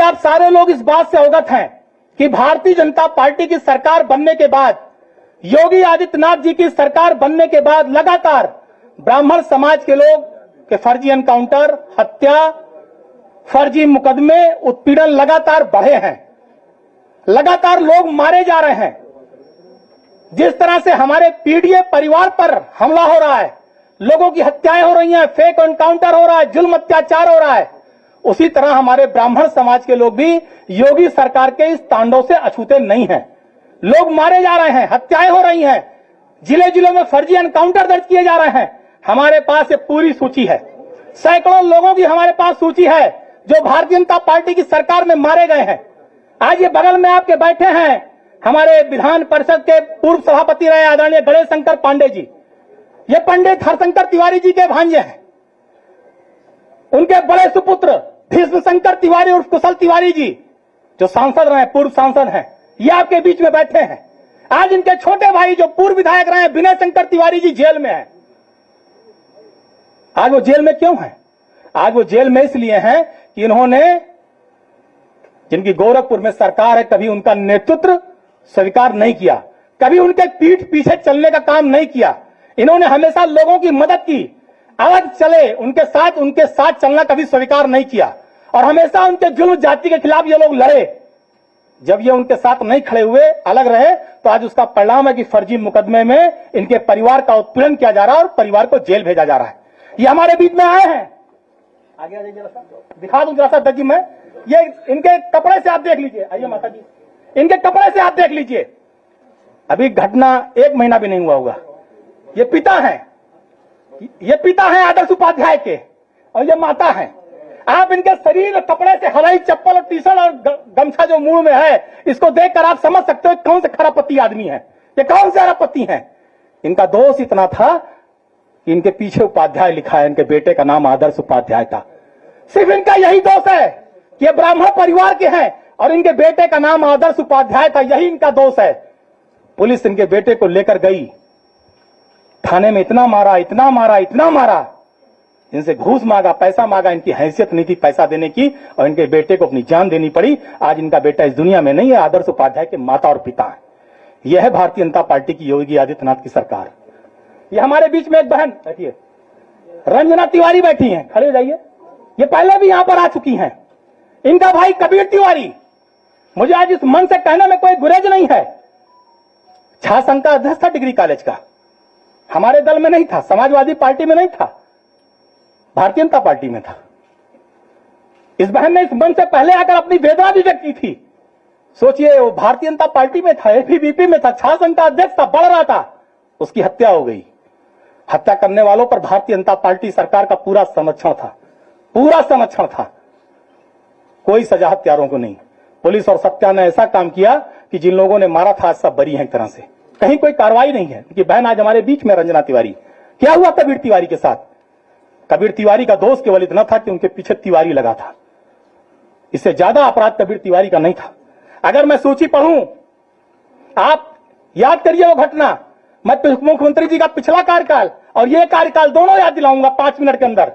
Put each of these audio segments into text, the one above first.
आप सारे लोग इस बात से अवगत हैं कि भारतीय जनता पार्टी की सरकार बनने के बाद, योगी आदित्यनाथ जी की सरकार बनने के बाद लगातार ब्राह्मण समाज के लोग के फर्जी एनकाउंटर, हत्या, फर्जी मुकदमे, उत्पीड़न लगातार बढ़े हैं। लगातार लोग मारे जा रहे हैं। जिस तरह से हमारे पीडीए परिवार पर हमला हो रहा है, लोगों की हत्याएं हो रही हैं, फेक एनकाउंटर हो रहा है, जुल्म अत्याचार हो रहा है, उसी तरह हमारे ब्राह्मण समाज के लोग भी योगी सरकार के इस तांडव से अछूते नहीं हैं। लोग मारे जा रहे हैं, हत्याएं हो रही हैं, जिले जिलों में फर्जी एनकाउंटर दर्ज किए जा रहे हैं। हमारे पास ये पूरी सूची है। सैकड़ों लोगों की हमारे पास सूची है जो भारतीय जनता पार्टी की सरकार में मारे गए हैं। आज ये बगल में आपके बैठे हैं हमारे विधान परिषद के पूर्व सभापति रहे आदरणीय गणेश शंकर पांडे जी। ये पंडित हरशंकर तिवारी जी के भांजे हैं। उनके बड़े सुपुत्र भीष्म शंकर तिवारी और कुशल तिवारी जी जो सांसद रहे, पूर्व सांसद हैं, ये आपके बीच में बैठे हैं। आज इनके छोटे भाई जो पूर्व विधायक रहे विनय शंकर तिवारी जी जेल में हैं। आज वो जेल में क्यों हैं? आज वो जेल में इसलिए हैं कि इन्होंने, जिनकी गोरखपुर में सरकार है, कभी उनका नेतृत्व स्वीकार नहीं किया, कभी उनके पीठ पीछे चलने का काम नहीं किया। इन्होंने हमेशा लोगों की मदद की, अलग चले, उनके साथ चलना कभी स्वीकार नहीं किया और हमेशा उनके जुल्म जाति के खिलाफ ये लोग लड़े। जब ये उनके साथ नहीं खड़े हुए, अलग रहे, तो आज उसका परिणाम है कि फर्जी मुकदमे में इनके परिवार का उत्पीड़न किया जा रहा है और परिवार को जेल भेजा जा रहा है। ये हमारे बीच में आए हैं। आगे आ जाइए, दिखा दूं जरा सा दर्जी में। ये इनके कपड़े से आप देख लीजिए। आइए माता जी, इनके कपड़े से आप देख लीजिए। अभी घटना 1 महीना भी नहीं हुआ होगा। ये पिता हैं, ये पिता हैं आदर्श उपाध्याय के, और ये माता हैं। आप इनके शरीर कपड़े से, हवाई चप्पल और टी शर्ट और गमछा जो मुंह में है, इसको देखकर आप समझ सकते हो कौन से खरापति आदमी है, ये कौन से खरापति हैं। इनका दोष इतना था कि इनके पीछे उपाध्याय लिखा है, इनके बेटे का नाम आदर्श उपाध्याय था। सिर्फ इनका यही दोष है कि ये ब्राह्मण परिवार के हैं और इनके बेटे का नाम आदर्श उपाध्याय था, यही इनका दोष है। पुलिस इनके बेटे को लेकर गई, थाने में इतना मारा, इतना मारा, इतना मारा, इनसे घूस मांगा, पैसा मांगा। इनकी हैसियत नहीं थी पैसा देने की और इनके बेटे को अपनी जान देनी पड़ी। आज इनका बेटा इस दुनिया में नहीं है, आदर्श उपाध्याय के माता और पिता है। यह है भारतीय जनता पार्टी की योगी आदित्यनाथ की सरकार। ये हमारे बीच में एक बहन बैठी है, रंजना तिवारी बैठी हैं, खड़े हो जाइए। ये पहले भी यहां पर आ चुकी हैं। इनका भाई कबीर तिवारी, मुझे आज इस मन से कहने में कोई गुरेज नहीं है, छात्र का अध्यक्ष था डिग्री कॉलेज का, हमारे दल में नहीं था, समाजवादी पार्टी में नहीं था, भारतीय जनता पार्टी में था। इस बहन ने इस मन से पहले आकर अपनी वेदना भी व्यक्त की थी। सोचिए, वो भारतीय जनता पार्टी में था, एबीवीपी में था, छात्र का अध्यक्ष था, बढ़ रहा था, उसकी हत्या हो गई। हत्या करने वालों पर भारतीय जनता पार्टी सरकार का पूरा संरक्षण था, पूरा संरक्षण था। कोई सजा हत्यारों को नहीं। पुलिस और सत्या ने ऐसा काम किया कि जिन लोगों ने मारा था सब बरी हैं एक तरह से, कहीं कोई कार्रवाई नहीं है। उनकी बहन आज हमारे बीच में, रंजना तिवारी। क्या हुआ कबीर तिवारी के साथ? कबीर तिवारी का दोष केवल इतना था कि उनके पीछे तिवारी लगा था, इससे ज्यादा अपराध कबीर तिवारी का नहीं था। अगर मैं सूची पढ़ूं, आप याद करिए वो घटना, मैं मुख्यमंत्री जी का पिछला कार्यकाल और ये कार्यकाल दोनों याद दिलाऊंगा 5 मिनट के अंदर।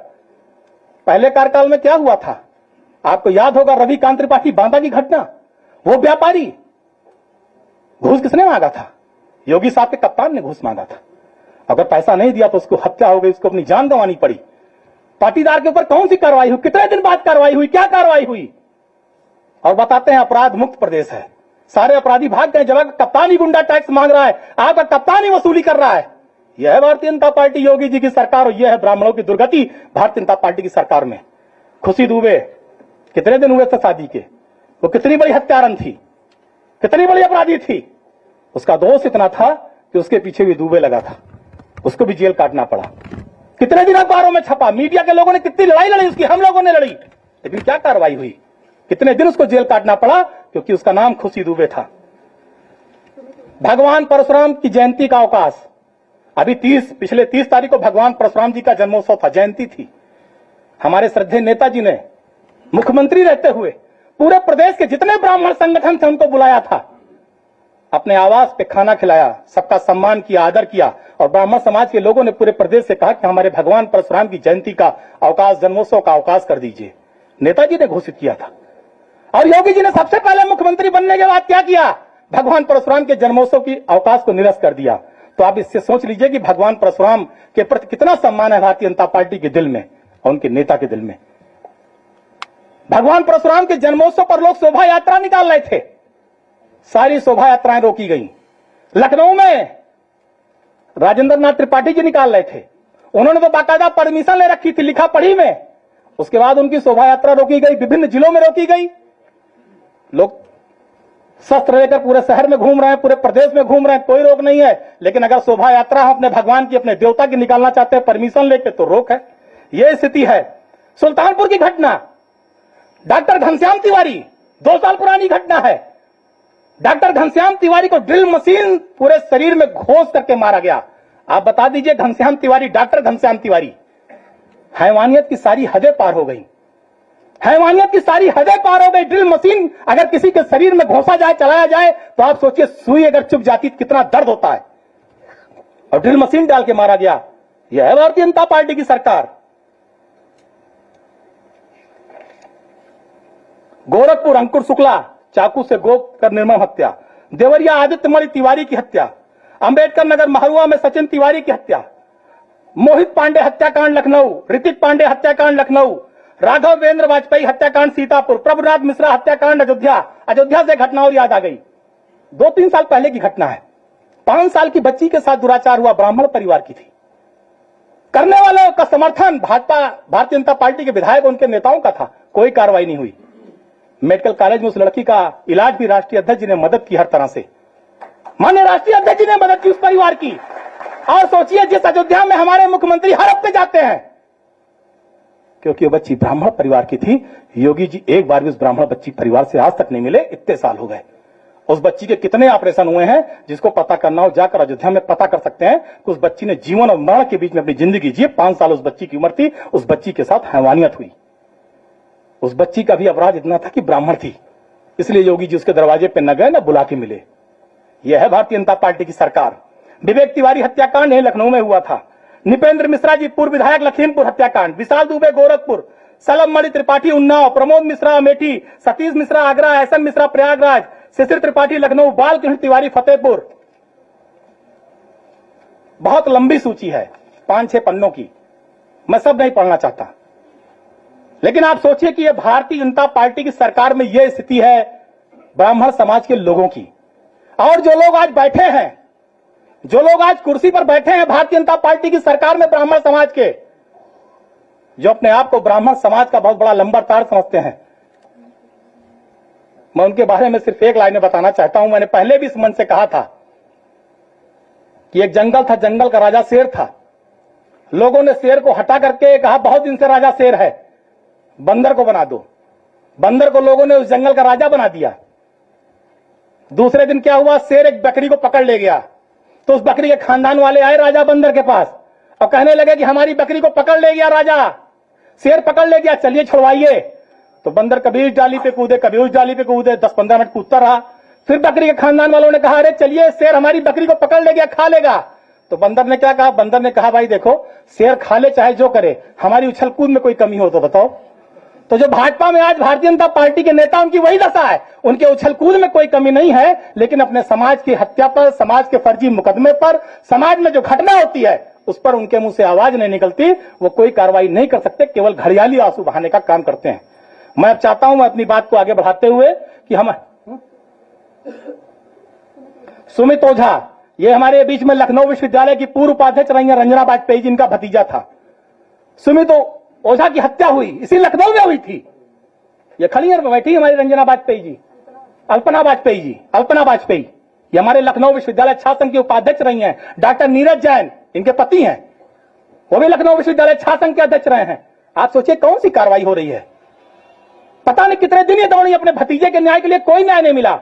पहले कार्यकाल में क्या हुआ था आपको याद होगा, रविकांत त्रिपाठी बांदा की घटना। वो व्यापारी, घूस किसने मांगा था? योगी साहब के कप्तान ने घूस मांगा था। अगर पैसा नहीं दिया तो उसको हत्या हो गई, उसको अपनी जान गंवानी पड़ी। पाटीदार के ऊपर कौन सी कार्रवाई हुई? कितने दिन बाद कार्रवाई हुई? क्या कार्रवाई हुई? और बताते हैं अपराध मुक्त प्रदेश है, सारे अपराधी भाग गए। जब कप्तान ही गुंडा टैक्स मांग रहा है, आपका कप्तान ही वसूली कर रहा है। यह है भारतीय जनता पार्टी योगी जी की सरकार और यह है ब्राह्मणों की दुर्गति भारतीय जनता पार्टी की सरकार में। खुशी दुबे कितने दिन हुए थे शादी के, वो कितनी बड़ी हत्यारन थी, कितनी बड़ी अपराधी थी। उसका दोष इतना था कि उसके पीछे भी दुबे लगा था, उसको भी जेल काटना पड़ा। कितने दिन अखबारों में छपा, मीडिया के लोगों ने कितनी लड़ाई लड़ी उसकी, हम लोगों ने लड़ी, लेकिन क्या कार्रवाई हुई? कितने दिन उसको जेल काटना पड़ा क्योंकि उसका नाम खुशी दुबे था। भगवान परशुराम की जयंती का अवकाश, अभी पिछले 30 तारीख को भगवान परशुराम जी का जन्मोत्सव था, जयंती थी। हमारे श्रद्धेय नेताजी ने मुख्यमंत्री रहते हुए पूरे प्रदेश के जितने ब्राह्मण संगठन थे उनको बुलाया था, अपने आवास पे खाना खिलाया, सबका सम्मान किया, आदर किया और ब्राह्मण समाज के लोगों ने पूरे प्रदेश से कहा कि हमारे भगवान परशुराम की जयंती का अवकाश, जन्मोत्सव का अवकाश कर दीजिए। नेताजी ने घोषित किया था। और योगी जी ने सबसे पहले मुख्यमंत्री बनने के बाद क्या किया? भगवान परशुराम के जन्मोत्सव की अवकाश को निरस्त कर दिया। तो आप इससे सोच लीजिए कि भगवान परशुराम के प्रति कितना सम्मान है भारतीय जनता पार्टी के दिल में और उनके नेता के दिल में। भगवान परशुराम के जन्मोत्सव पर लोग शोभा यात्रा निकाल रहे थे, सारी शोभा यात्राएं रोकी गई। लखनऊ में राजेंद्र नाथ त्रिपाठी जी निकाल रहे थे, उन्होंने तो बाकायदा परमिशन ले रखी थी लिखा पढ़ी में। उसके बाद उनकी शोभा यात्रा रोकी गई, विभिन्न जिलों में रोकी गई। लोग शस्त्र लेकर पूरे शहर में घूम रहे हैं, पूरे प्रदेश में घूम रहे हैं, कोई रोक नहीं है। लेकिन अगर शोभा यात्रा हम अपने भगवान की, अपने देवता की निकालना चाहते हैं परमिशन लेके, तो रोक है। यह स्थिति है। सुल्तानपुर की घटना, डॉक्टर घनश्याम तिवारी, 2 साल पुरानी घटना है। डॉक्टर घनश्याम तिवारी को ड्रिल मशीन पूरे शरीर में घोंस करके मारा गया। आप बता दीजिए, घनश्याम तिवारी, डॉक्टर घनश्याम तिवारी, हैवानियत की सारी हदें पार हो गई। हैवानियत की सारी हदें पार हो गई। ड्रिल मशीन अगर किसी के शरीर में घोंसा जाए, चलाया जाए, तो आप सोचिए सुई अगर चुभ जाती तो कितना दर्द होता है। और ड्रिल मशीन डाल के मारा गया। यह है भारतीय जनता पार्टी की सरकार। गोरखपुर अंकुर शुक्ला चाकू से गोप कर निर्मम हत्या। देवरिया आदित्यमणि तिवारी की हत्या। अंबेडकर नगर महुआ में सचिन तिवारी की हत्या। मोहित पांडे हत्याकांड लखनऊ। ऋतिक पांडे हत्याकांड लखनऊ। राघवेंद्र वाजपेयी हत्याकांड सीतापुर। प्रभुनाथ मिश्रा हत्याकांड अयोध्या। अयोध्या से घटना और याद आ गई, 2-3 साल पहले की घटना है। 5 साल की बच्ची के साथ दुराचार हुआ, ब्राह्मण परिवार की थी। करने वालों का समर्थन भाजपा, भारतीय जनता पार्टी के विधायक, उनके नेताओं का था। कोई कार्रवाई नहीं हुई। मेडिकल कॉलेज में उस लड़की का इलाज भी राष्ट्रीय अध्यक्ष जी ने मदद की हर तरह से। माननीय राष्ट्रीय अध्यक्ष जी ने मदद की उस परिवार की। और सोचिए, जिस अयोध्या में हमारे मुख्यमंत्री हर हफ्ते जाते हैं, क्योंकि वो बच्ची ब्राह्मण परिवार की थी। योगी जी एक बार भी उस ब्राह्मण बच्ची परिवार से आज तक नहीं मिले, इतने साल हो गए। उस बच्ची के कितने ऑपरेशन हुए हैं, जिसको पता करना हो जाकर अयोध्या में पता कर सकते हैं कि उस बच्ची ने जीवन और मरण के बीच में अपनी जिंदगी जी। 5 साल उस बच्ची की उम्र थी। उस बच्ची के साथ हैवानियत हुई। उस बच्ची का भी अपराध इतना था कि ब्राह्मण थी, इसलिए योगी जी उसके दरवाजे पे न गए, न बुला के मिले। यह है भारतीय जनता पार्टी की सरकार। विवेक तिवारी हत्याकांड यही लखनऊ में हुआ था। निपेंद्र मिश्रा जी पूर्व विधायक लखीमपुर हत्याकांड। विशाल दुबे गोरखपुर। सलम मणि त्रिपाठी उन्नाव। प्रमोद मिश्रा अमेठी। सतीश मिश्रा आगरा। एसएन मिश्रा प्रयागराज। शिशिर त्रिपाठी लखनऊ। बालकृष्ण तिवारी फतेहपुर। बहुत लंबी सूची है, 5-6 पन्नों की, मैं सब नहीं पढ़ना चाहता। लेकिन आप सोचिए कि यह भारतीय जनता पार्टी की सरकार में यह स्थिति है ब्राह्मण समाज के लोगों की। और जो लोग आज बैठे हैं, जो लोग आज कुर्सी पर बैठे हैं भारतीय जनता पार्टी की सरकार में, ब्राह्मण समाज के, जो अपने आप को ब्राह्मण समाज का बहुत बड़ा लंबरदार समझते हैं, मैं उनके बारे में सिर्फ एक लाइन बताना चाहता हूं। मैंने पहले भी इस मंच से कहा था कि एक जंगल था, जंगल का राजा शेर था। लोगों ने शेर को हटा करके कहा बहुत दिन से राजा शेर है, बंदर को बना दो। बंदर को लोगों ने उस जंगल का राजा बना दिया। दूसरे दिन क्या हुआ, शेर एक बकरी को पकड़ ले गया। तो उस बकरी के खानदान वाले आए राजा बंदर के पास और कहने लगे कि हमारी बकरी को पकड़ ले गया राजा, शेर पकड़ ले गया, चलिए छुड़वाइए। तो बंदर कभी इस डाली पे कूदे, कभी उस डाली पे कूदे, 10-15 मिनट कूदता रहा। फिर बकरी के खानदान वालों ने कहा अरे चलिए, शेर हमारी बकरी को पकड़ ले गया, खा लेगा। तो बंदर ने क्या कहा, बंदर ने कहा भाई देखो, शेर खा ले चाहे जो करे, हमारी उछल कूद में कोई कमी हो तो बताओ। तो जो भाजपा में आज भारतीय जनता पार्टी के नेता, उनकी वही दशा है। उनके उछल कूद में कोई कमी नहीं है, लेकिन अपने समाज की हत्या पर, समाज के फर्जी मुकदमे पर, समाज में जो घटना होती है उस पर उनके मुंह से आवाज नहीं निकलती। वो कोई कार्रवाई नहीं कर सकते, केवल घड़ियाली आंसू बहाने का काम करते हैं। मैं अब चाहता हूं, मैं अपनी बात को आगे बढ़ाते हुए कि हम सुमित ओझा, ये हमारे बीच में लखनऊ विश्वविद्यालय की पूर्व उपाध्यक्ष रही हैं, रंजना वाजपेयी जिनका भतीजा था। सुमित ओझा की हत्या हुई इसी लखनऊ में हुई थी। ये खलियर में बैठी हमारी रंजना वाजपेयी जी, अल्पना वाजपेयी जी, अल्पना वाजपेयी, ये हमारे लखनऊ विश्वविद्यालय छात्र संघ की उपाध्यक्ष रही हैं। डॉक्टर नीरज जैन इनके पति हैं, वो भी लखनऊ विश्वविद्यालय छात्र संघ के अध्यक्ष रहे हैं। आप सोचिए कौन सी कार्रवाई हो रही है। पता नहीं कितने दिन ये दौड़ी अपने भतीजे के न्याय के लिए, कोई न्याय नहीं मिला।